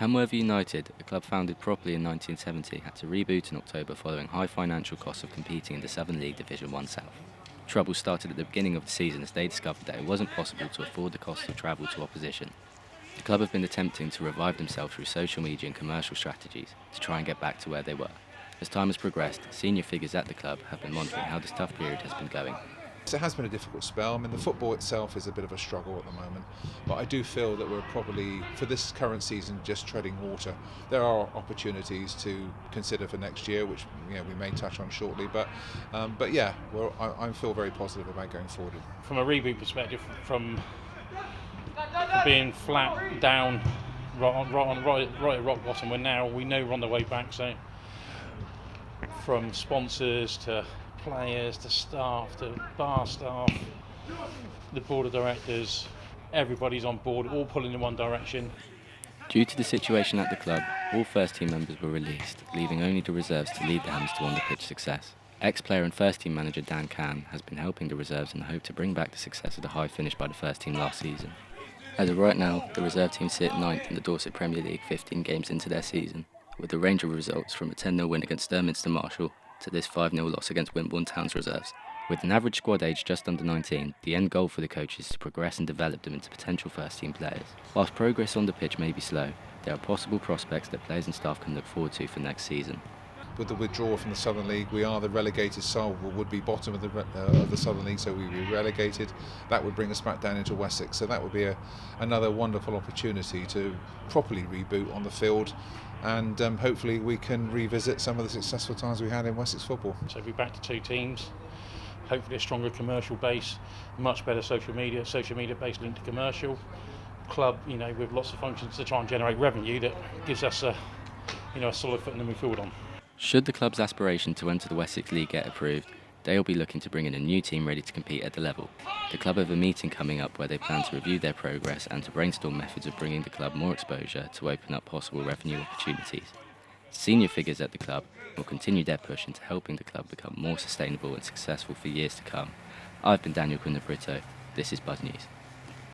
Hamworthy United, a club founded properly in 1970, had to reboot in October following high financial costs of competing in the Southern League Division 1 South. Trouble started at the beginning of the season as they discovered that it wasn't possible to afford the cost of travel to opposition. The club have been attempting to revive themselves through social media and commercial strategies to try and get back to where they were. As time has progressed, senior figures at the club have been monitoring how this tough period has been going. So it has been a difficult spell. I mean, the football itself is a bit of a struggle at the moment, but I do feel that we're probably, for this current season, just treading water. There are opportunities to consider for next year, which we may touch on shortly. But yeah, I feel very positive about going forward. From a reboot perspective, from being flat down, right at rock bottom, we know we're on the way back. So from sponsors to players to staff to bar staff, the board of directors, everybody's on board, all pulling in one direction. Due to the situation at the club, all first team members were released, leaving only the reserves to lead the Hams to on-the-pitch success. Ex-player and first team manager Dan Can has been helping the reserves in the hope to bring back the success of the high finish by the first team last season. As of right now, the reserve team sit 9th in the Dorset Premier League 15 games into their season, with a range of results from a 10-0 win against Sturminster Marshall to this 5-0 loss against Wimborne Town's reserves. With an average squad age just under 19, the end goal for the coaches is to progress and develop them into potential first-team players. Whilst progress on the pitch may be slow, there are possible prospects that players and staff can look forward to for next season. With the withdrawal from the Southern League, we are the relegated side, would be bottom of the Southern League, so we would be relegated. That would bring us back down into Wessex, so that would be another wonderful opportunity to properly reboot on the field, and hopefully we can revisit some of the successful times we had in Wessex football. So we'll be back to 2 teams, hopefully a stronger commercial base, much better social media based linked to commercial, club with lots of functions to try and generate revenue that gives us a solid footing to move forward on. Should the club's aspiration to enter the Wessex League get approved, they will be looking to bring in a new team ready to compete at the level. The club have a meeting coming up where they plan to review their progress and to brainstorm methods of bringing the club more exposure to open up possible revenue opportunities. Senior figures at the club will continue their push into helping the club become more sustainable and successful for years to come. I've been Daniel Quinn-Brito. This is Buzz News.